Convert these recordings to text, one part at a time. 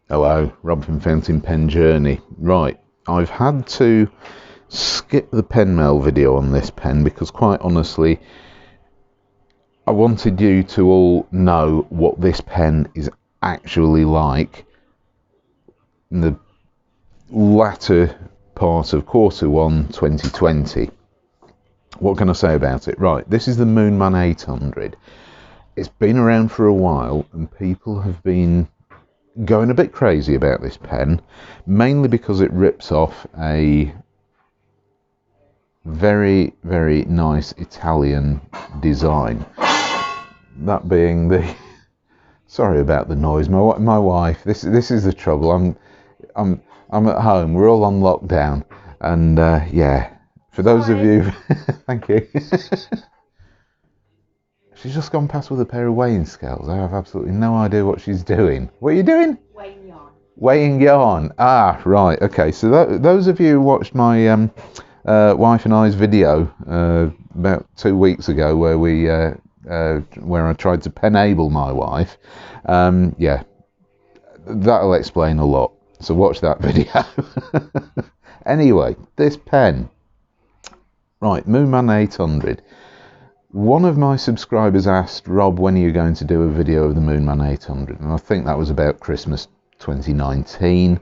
Hello, Rob from Fountain Pen Journey. Right, I've had to skip the pen mail video on this pen because quite honestly, I wanted you to all know what this pen is actually like in the latter part of Q1 2020. What can I say about it? Right, this is the Moonman 800. It's been around for a while and people have been going a bit crazy about this pen, mainly because it rips off a very, very nice Italian design. That being the sorry about the noise. My wife. This is the trouble. I'm at home. We're all on lockdown, and yeah. For those of you, thank you. She's just gone past with a pair of weighing scales. I have absolutely no idea what she's doing. What are you doing? Weighing yarn. Weighing yarn. Ah, right. Okay. So those of you who watched my wife and I's video about 2 weeks ago, where I tried to penable my wife, yeah, that'll explain a lot. So watch that video. Anyway, this pen. Right, Moonman 800. One of my subscribers asked, Rob, when are you going to do a video of the Moonman 800? And I think that was about Christmas 2019.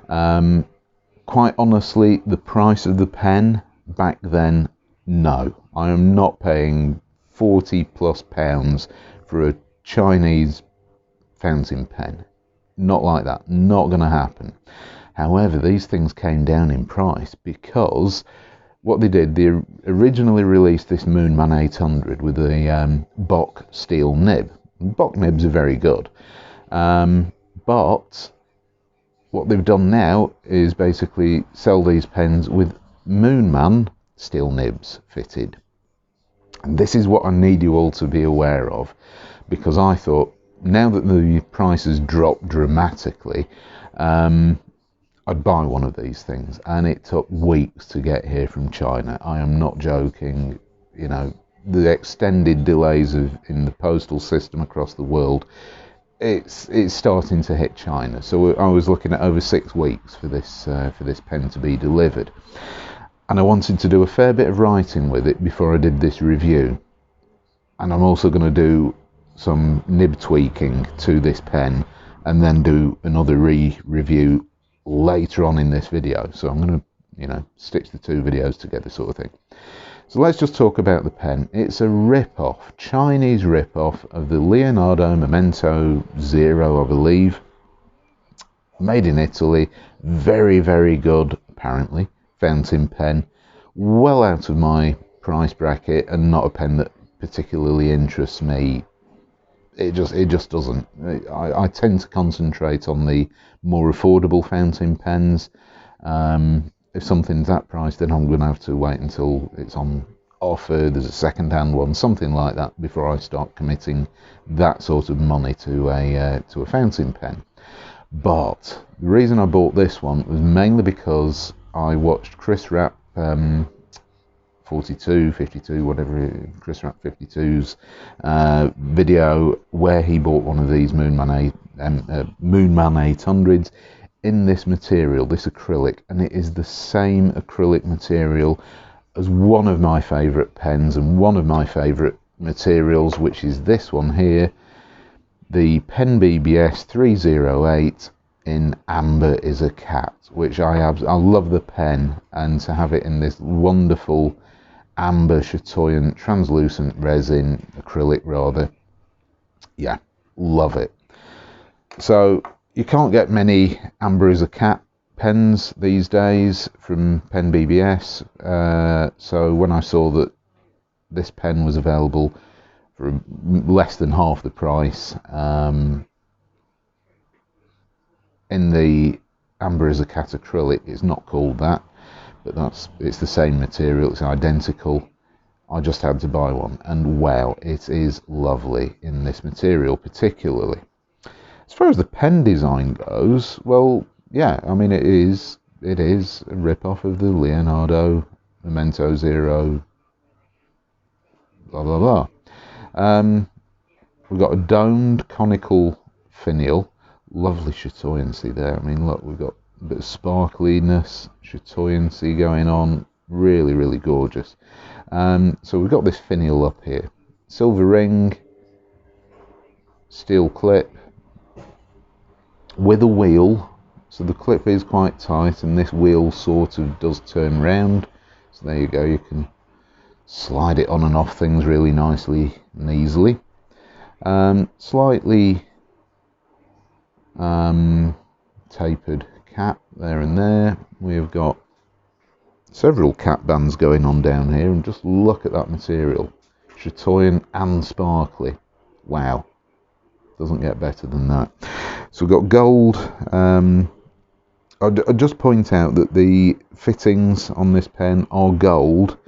Quite honestly, the price of the pen back then, no. I am not paying £40+ for a Chinese fountain pen. Not like that. Not going to happen. However, these things came down in price because what they did, they originally released this Moonman 800 with a Bock steel nib. Bock nibs are very good. But what they've done now is basically sell these pens with Moonman steel nibs fitted. And this is what I need you all to be aware of, because I thought, now that the prices dropped dramatically, I'd buy one of these things, and it took weeks to get here from China. I am not joking. You know, the extended delays in the postal system across the world, it's starting to hit China. So I was looking at over 6 weeks for this pen to be delivered, and I wanted to do a fair bit of writing with it before I did this review. And I'm also going to do some nib tweaking to this pen, and then do another review later on in this video. So I'm going to, stitch the 2 videos together, sort of thing. So let's just talk about the pen. It's a rip-off, Chinese rip-off of the Leonardo Momento Zero, I believe. Made in Italy. Very, very good, apparently, fountain pen. Well out of my price bracket, and not a pen that particularly interests me. It just doesn't. I tend to concentrate on the more affordable fountain pens. If something's that price, then I'm going to have to wait until it's on offer, there's a second-hand one, something like that, before I start committing that sort of money to a fountain pen. But the reason I bought this one was mainly because I watched Chris Rapp 42, 52, whatever, Chris Rapp 52's video where he bought one of these Moonman 800s in this material, this acrylic, and it is the same acrylic material as one of my favourite pens and one of my favourite materials, which is this one here, the Pen BBS 308 in Amber is a Cat, which I love the pen, and to have it in this wonderful amber chatoyant translucent resin, acrylic rather, yeah, love it. So you can't get many Amber is a Cat pens these days from Pen BBS, so when I saw that this pen was available for less than half the price in the Amber is a Cat acrylic, it's not called that, but it's the same material, it's identical. I just had to buy one, and wow, it is lovely in this material particularly. As far as the pen design goes, well, yeah, I mean, it is a rip-off of the Leonardo Momento Zero, blah blah blah. We've got a domed conical finial, Lovely chatoyancy there. I mean, look, we've got a bit of sparkliness, chatoyancy going on. Really, really gorgeous. So we've got this finial up here. Silver ring, steel clip with a wheel. So the clip is quite tight and this wheel sort of does turn round. So there you go, you can slide it on and off things really nicely and easily. Slightly tapered cap there and there. We've got several cap bands going on down here, and just look at that material, chatoyan and sparkly. Wow, doesn't get better than that. So we've got gold. I'd just point out that the fittings on this pen are gold,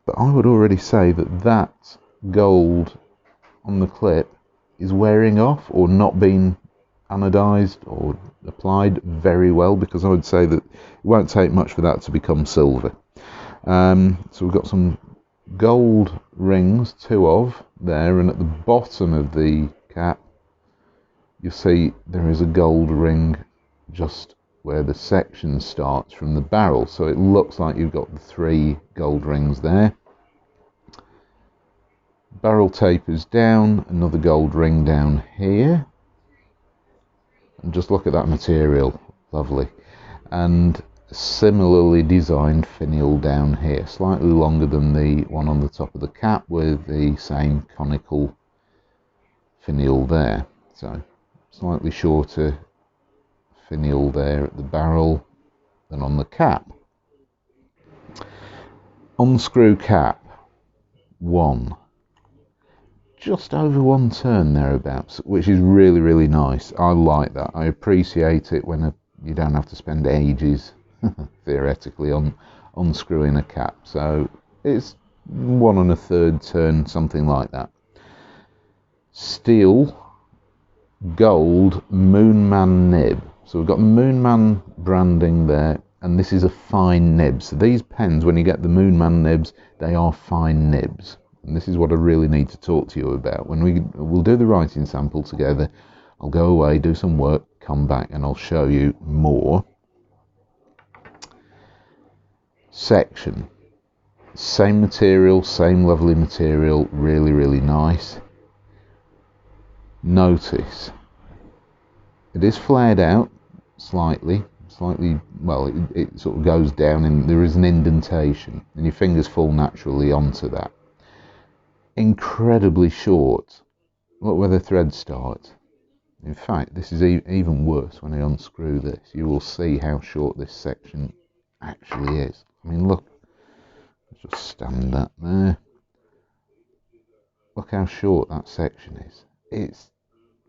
but I would already say that that gold on the clip is wearing off or not being anodized or applied very well, because I would say that it won't take much for that to become silver. So we've got some gold rings, 2 of there, and at the bottom of the cap you'll see there is a gold ring just where the section starts from the barrel, so it looks like you've got the 3 gold rings there. Barrel tapers down, another gold ring down here, and just look at that material, lovely. And similarly designed finial down here, slightly longer than the one on the top of the cap with the same conical finial there. So slightly shorter finial there at the barrel than on the cap. Unscrew cap, 1. Just over 1 turn thereabouts, which is really, really nice. I like that. I appreciate it when you don't have to spend ages theoretically on unscrewing a cap. So it's 1 1/3 turn, something like that. Steel gold Moonman nib. So we've got Moonman branding there, and this is a fine nib. So these pens, when you get the Moonman nibs, they are fine nibs. And this is what I really need to talk to you about. When we'll do the writing sample together, I'll go away, do some work, come back, and I'll show you more. Section. Same material, same lovely material, really, really nice. Notice, it is flared out slightly, well, it sort of goes down and there is an indentation, and your fingers fall naturally onto that. Incredibly short. Look where the threads start. In fact, this is even worse. When I unscrew this, you will see how short this section actually is. I mean, look, let's just stand that there. Look how short that section is.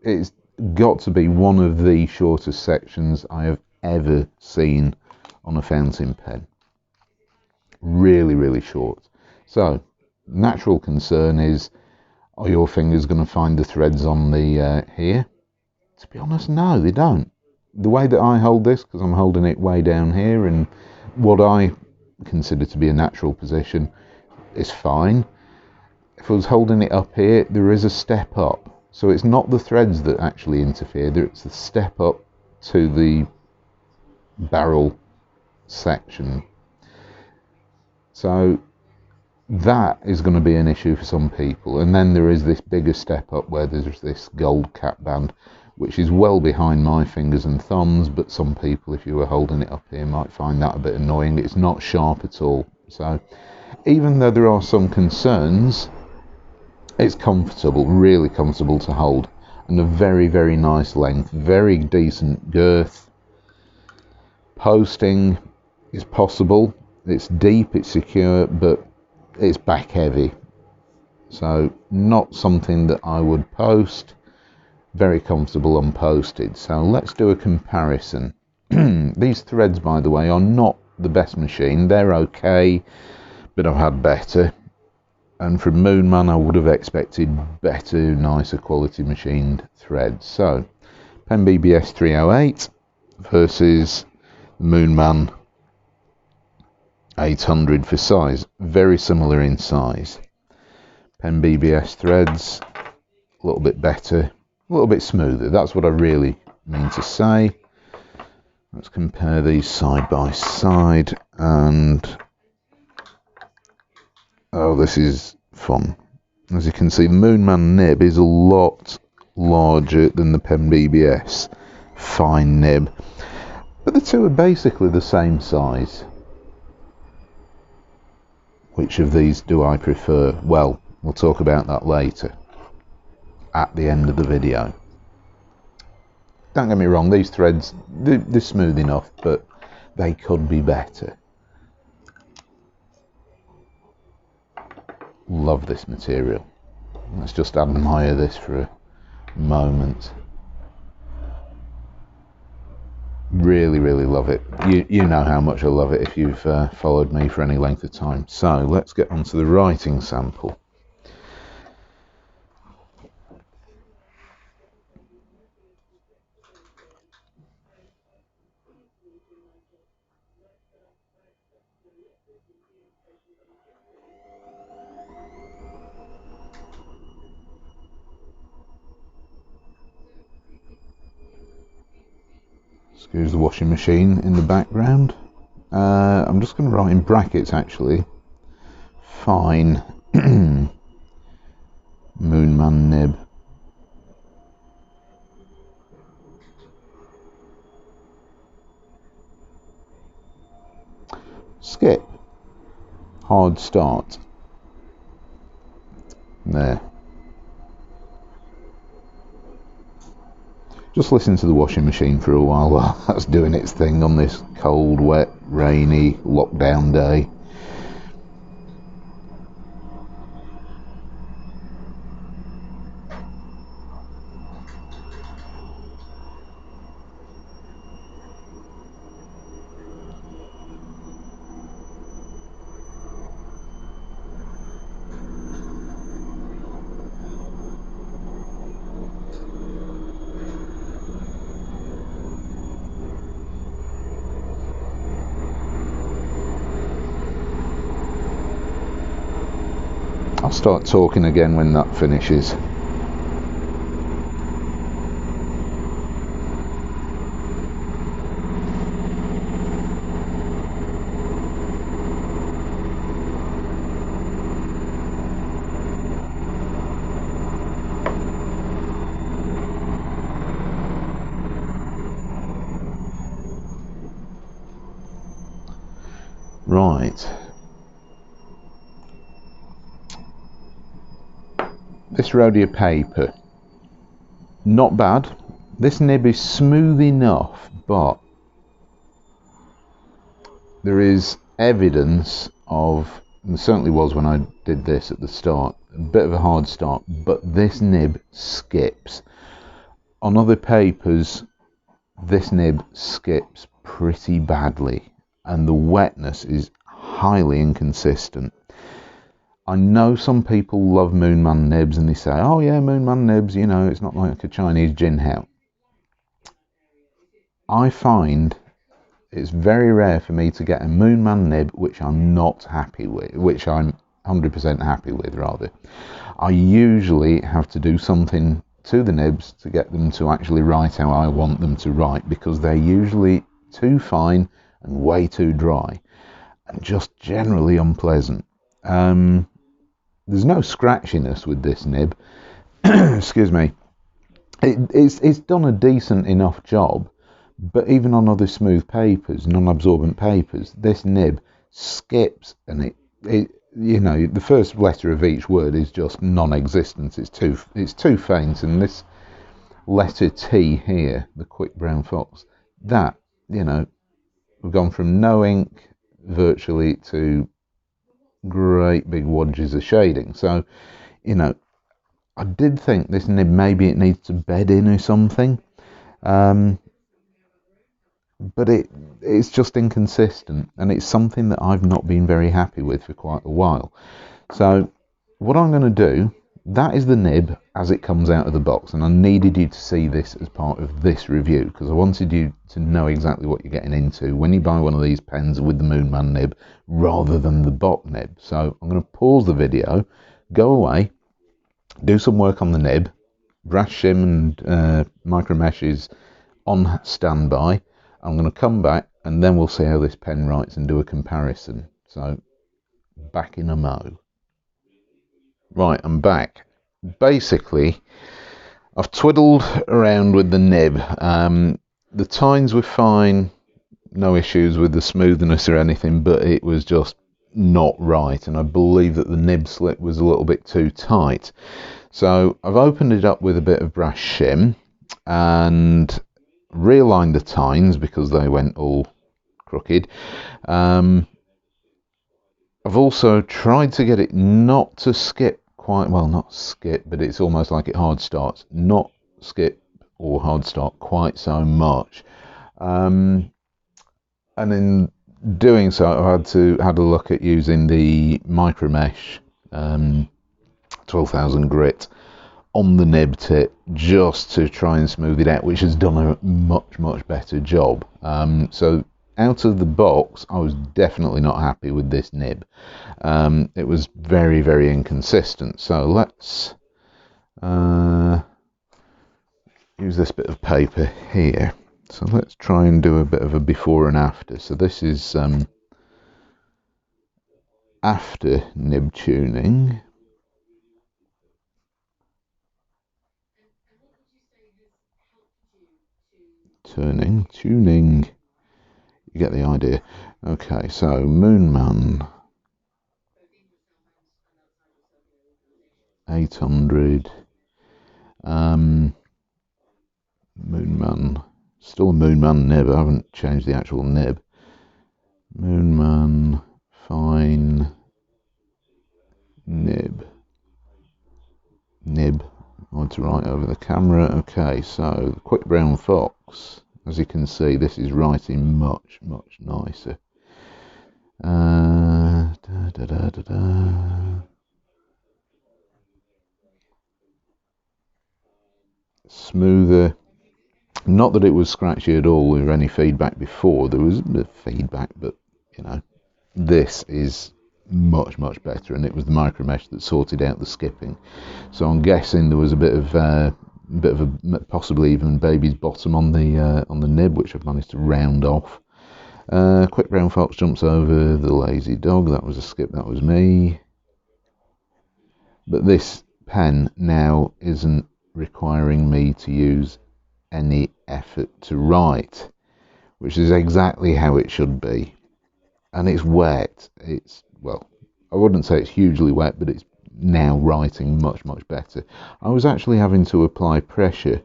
It's got to be one of the shortest sections I have ever seen on a fountain pen. Really, really short. So natural concern is, are your fingers going to find the threads on the here? To be honest, no, they don't. The way that I hold this, because I'm holding it way down here in what I consider to be a natural position, is fine. If I was holding it up here, there is a step up. So it's not the threads that actually interfere, it's the step up to the barrel section. So that is going to be an issue for some people. And then there is this bigger step up where there's this gold cap band, which is well behind my fingers and thumbs, but some people, if you were holding it up here, might find that a bit annoying. It's not sharp at all. So even though there are some concerns, it's comfortable, really comfortable to hold, and a very, very nice length, very decent girth. Posting is possible. It's deep, it's secure, but it's back heavy, so not something that I would post. Very comfortable unposted. So let's do a comparison. These threads, by the way, are not the best machine. They're okay, but I've had better, and from Moonman I would have expected better, nicer quality machined threads. So Pen BBS 308 versus Moonman 800 for size, very similar in size. Pen BBS threads a little bit better, a little bit smoother. That's what I really mean to say. Let's compare these side by side, and oh, this is fun. As you can see, the Moonman nib is a lot larger than the Pen BBS fine nib, but the two are basically the same size. Which of these do I prefer? Well, we'll talk about that later at the end of the video. Don't get me wrong, these threads, they're smooth enough, but they could be better. Love this material. Let's just admire this for a moment. Really, really love it. You know how much I love it if you've followed me for any length of time. So let's get on to the writing sample. Excuse the washing machine in the background. I'm just going to write in brackets actually. Fine Moonman nib. Skip. Hard start. There. Just listen to the washing machine for a while that's doing its thing on this cold, wet, rainy, lockdown day. I'll start talking again when that finishes. Right. This Rhodia paper, not bad. This nib is smooth enough, but there is evidence of, and there certainly was when I did this at the start, a bit of a hard start, but this nib skips. On other papers, this nib skips pretty badly, and the wetness is highly inconsistent. I know some people love Moonman nibs and they say, oh yeah, Moonman nibs, you know, it's not like a Chinese gin house. I find it's very rare for me to get a Moonman nib which I'm not happy with, which I'm 100% happy with rather. I usually have to do something to the nibs to get them to actually write how I want them to write, because they're usually too fine and way too dry and just generally unpleasant. There's no scratchiness with this nib. Excuse me. It's done a decent enough job, but even on other smooth papers, non-absorbent papers, this nib skips, and it you know, the first letter of each word is just non-existent. It's too faint, and this letter T here, the quick brown fox, that, you know, we've gone from no ink virtually to great big wadges of shading. So, you know, I did think this nib, maybe it needs to bed in or something, but it's just inconsistent, and it's something that I've not been very happy with for quite a while. So what I'm going to do, that is the nib as it comes out of the box, and I needed you to see this as part of this review because I wanted you to know exactly what you're getting into when you buy one of these pens with the Moonman nib rather than the Bock nib. So I'm going to pause the video, go away, do some work on the nib, brass shim and micro meshes on standby. I'm going to come back and then we'll see how this pen writes and do a comparison. So back in a mo. Right, I'm back. Basically, I've twiddled around with the nib. The tines were fine, no issues with the smoothness or anything, but it was just not right, and I believe that the nib slip was a little bit too tight. So I've opened it up with a bit of brass shim and realigned the tines because they went all crooked. I've also tried to get it not to skip quite, well, not skip, but it's almost like it hard starts, not skip or hard start quite so much. And in doing so, I had a look at using the micro mesh 12,000 grit on the nib tip just to try and smooth it out, which has done a much better job. So out of the box, I was definitely not happy with this nib. It was very inconsistent. So let's use this bit of paper here. So let's try and do a bit of a before and after. So this is after nib tuning. Tuning. You get the idea. Okay, so Moonman 800. Moonman, still a Moonman nib. I haven't changed the actual nib. Moonman fine nib. I want to write over the camera. Okay, so the quick brown fox. As you can see, this is writing much nicer. Smoother. Not that it was scratchy at all or any feedback before. There was a bit of feedback, but you know, this is much better, and it was the micro mesh that sorted out the skipping. So I'm guessing there was a bit of a possibly even baby's bottom on the nib, which I've managed to round off. Quick brown fox jumps over the lazy dog. That was a skip. That was me. But this pen now isn't requiring me to use any effort to write, which is exactly how it should be. And it's wet. It's, well, I wouldn't say it's hugely wet, but it's now writing much better. I was actually having to apply pressure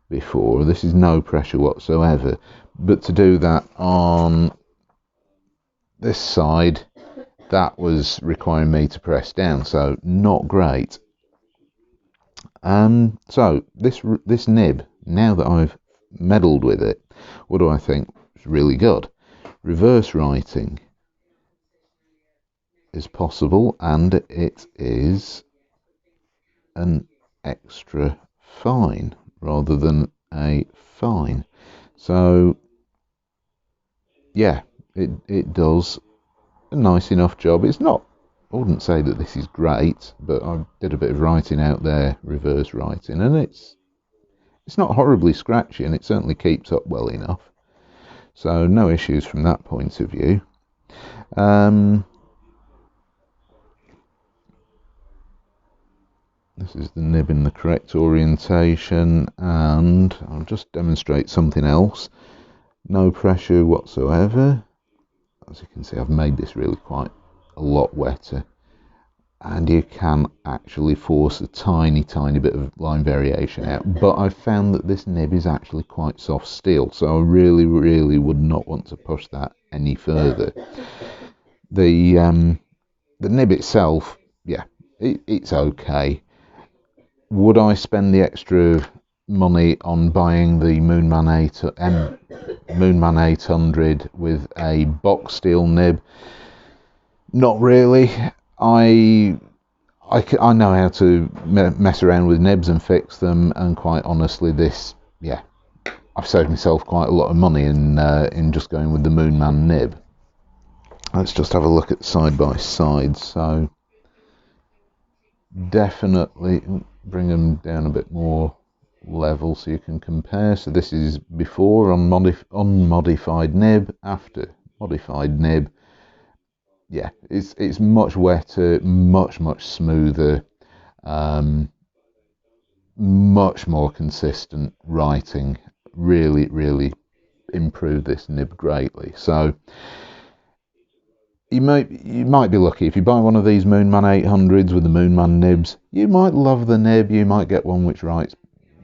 before. This is no pressure whatsoever, but to do that on this side, that was requiring me to press down, so not great. So this nib, now that I've meddled with it, what do I think? It's really good. Reverse writing is possible, and it is an extra fine rather than a fine. So yeah, it does a nice enough job. It's not, I wouldn't say that this is great, but I did a bit of writing out there, reverse writing, and it's not horribly scratchy, and it certainly keeps up well enough. So no issues from that point of view. This is the nib in the correct orientation, and I'll just demonstrate something else. No pressure whatsoever. As you can see, I've made this really quite a lot wetter, and you can actually force a tiny bit of line variation out. But I've found that this nib is actually quite soft steel, so I really would not want to push that any further. The nib itself, yeah, it's okay. Would I spend the extra money on buying the Moonman 800 with a Bock steel nib? Not really. I know how to mess around with nibs and fix them, and quite honestly, this, yeah, I've saved myself quite a lot of money in just going with the Moonman nib. Let's just have a look at side by side. So definitely bring them down a bit more level so you can compare. So this is before unmodified nib, after modified nib. Yeah, it's much wetter, much smoother, much more consistent writing. Really improved this nib greatly. So you might be lucky if you buy one of these Moonman 800s with the Moonman nibs. You might love the nib, you might get one which writes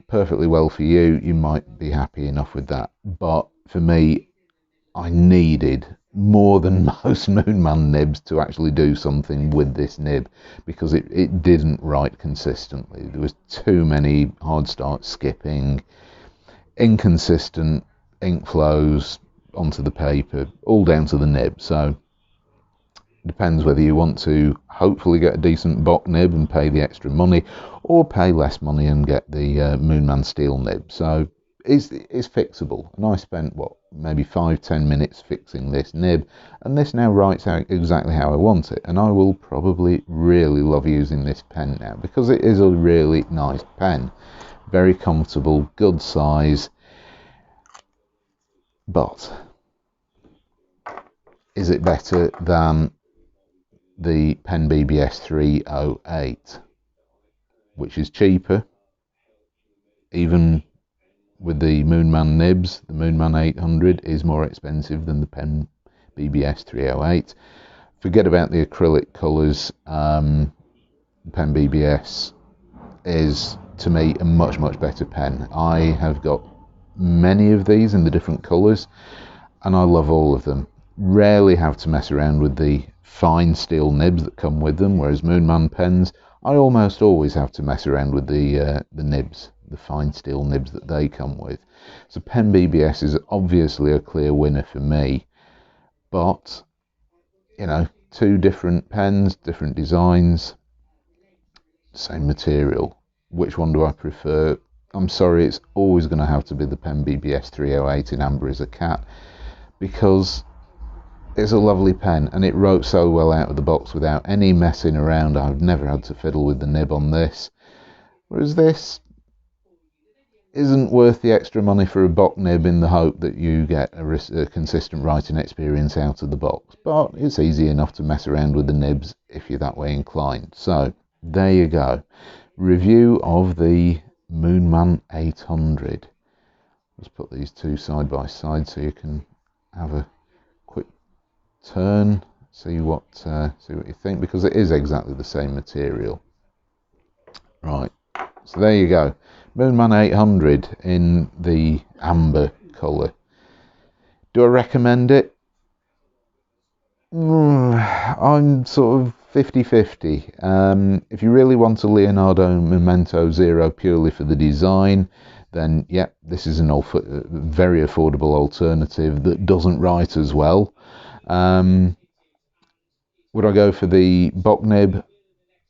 perfectly well for you. You might be happy enough with that. But for me, I needed more than most Moonman nibs to actually do something with this nib, because it didn't write consistently. There was too many hard start skipping, inconsistent ink flows onto the paper, all down to the nib. So depends whether you want to hopefully get a decent Bock nib and pay the extra money, or pay less money and get the Moonman steel nib. So it's fixable, and I spent maybe 5-10 minutes fixing this nib, and this now writes out exactly how I want it. And I will probably really love using this pen now, because it is a really nice pen, very comfortable, good size. But is it better than the Pen BBS 308, which is cheaper? Even with the Moonman nibs, the Moonman 800 is more expensive than the Pen BBS 308. Forget about the acrylic colours. Pen BBS is, to me, a much better pen. I have got many of these in the different colours, and I love all of them. Rarely have to mess around with the fine steel nibs that come with them, whereas Moonman pens, I almost always have to mess around with the nibs, the fine steel nibs that they come with. So Pen BBS is obviously a clear winner for me. But, you know, two different pens, different designs, same material. Which one do I prefer? I'm sorry, it's always going to have to be the Pen BBS 308 in Amber is a Cat, because it's a lovely pen, and it wrote so well out of the box without any messing around. I've never had to fiddle with the nib on this, whereas this isn't worth the extra money for a Bock nib in the hope that you get a consistent writing experience out of the box. But it's easy enough to mess around with the nibs if you're that way inclined. So there you go, review of the Moonman 800. Let's put these two side by side so you can have a quick turn, see what you think, because it is exactly the same material. Right, so there you go, Moonman 800 in the amber colour. Do I recommend it? I'm sort of 50-50. If you really want a Leonardo Momento Zero purely for the design, then yeah, this is a very affordable alternative that doesn't write as well. Would I go for the Bock nib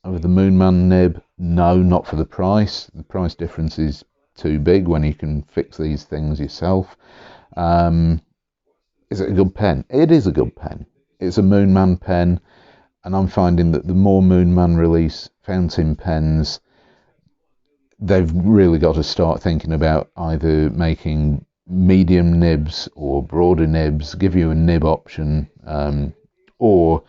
over the Moonman nib? No, not for the price. The price difference is too big when you can fix these things yourself. Is it a good pen? It is a good pen. It's a Moonman pen, and I'm finding that the more Moonman release fountain pens, they've really got to start thinking about either making medium nibs or broader nibs, give you a nib option, or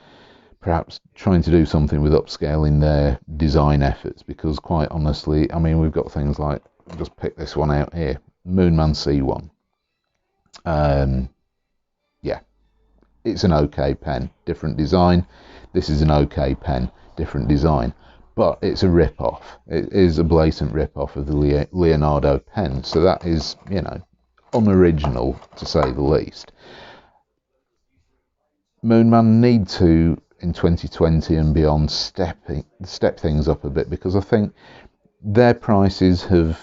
perhaps trying to do something with upscaling their design efforts. Because quite honestly, I mean, we've got things like, just pick this one out here, Moonman C1. Yeah, it's an okay pen, different design. This is an okay pen, different design. But it's a rip-off. It is a blatant rip-off of the Leonardo pen. So that is, you know, unoriginal, to say the least. Moonman need to, in 2020 and beyond, step things up a bit, because I think their prices have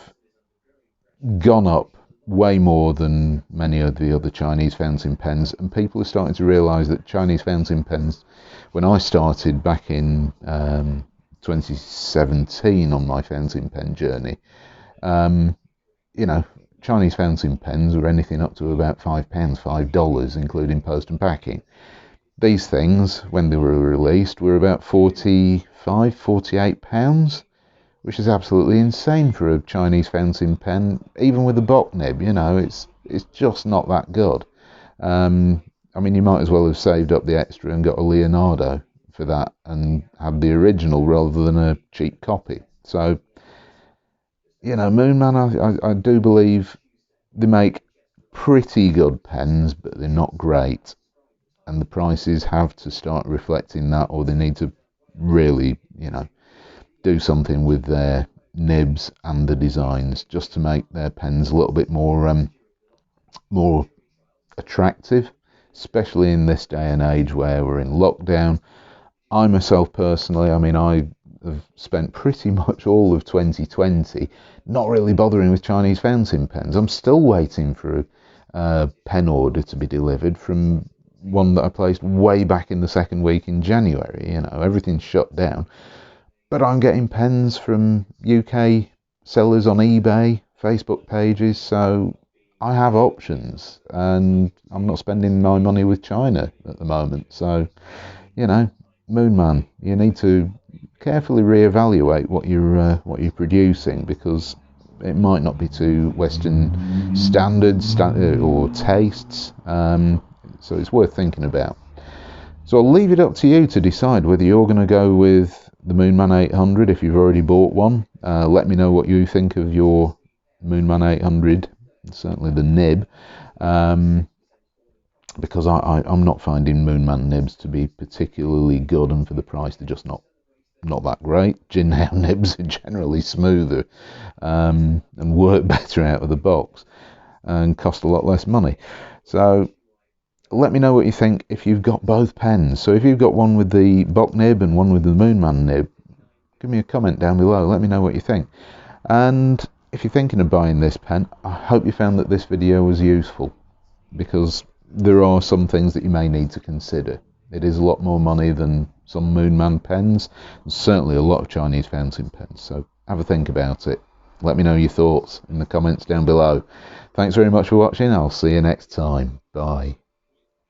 gone up way more than many of the other Chinese fountain pens, and people are starting to realise that Chinese fountain pens, when I started back in 2017 on my fountain pen journey, you know, Chinese fountain pens were anything up to about £5, $5, including post and packing. These things, when they were released, were about £45, £48, which is absolutely insane for a Chinese fountain pen. Even with the Bock nib, you know, it's just not that good. I mean, you might as well have saved up the extra and got a Leonardo for that and had the original rather than a cheap copy. So, you know, Moonman, I do believe they make pretty good pens, but they're not great. And the prices have to start reflecting that, or they need to really, you know, do something with their nibs and the designs just to make their pens a little bit more more attractive, especially in this day and age where we're in lockdown. I myself personally, I mean, I have spent pretty much all of 2020 not really bothering with Chinese fountain pens. I'm still waiting for a pen order to be delivered from one that I placed way back in the second week in January. You know, everything's shut down. But I'm getting pens from UK sellers on eBay, Facebook pages, so I have options, and I'm not spending my money with China at the moment. So, you know, Moonman, you need to carefully reevaluate what you're producing, because it might not be to Western standards or tastes. So it's worth thinking about. So I'll leave it up to you to decide whether you're going to go with the Moonman 800 if you've already bought one. Let me know what you think of your Moonman 800, certainly the nib, because I'm not finding Moonman nibs to be particularly good, and for the price they're just not that great. Jinhao nibs are generally smoother and work better out of the box and cost a lot less money. So let me know what you think if you've got both pens. So if you've got one with the Bock nib and one with the Moonman nib, give me a comment down below. Let me know what you think. And if you're thinking of buying this pen, I hope you found that this video was useful, because there are some things that you may need to consider. It is a lot more money than some Moonman pens, and certainly a lot of Chinese fountain pens. So have a think about it. Let me know your thoughts in the comments down below. Thanks very much for watching. I'll see you next time. Bye.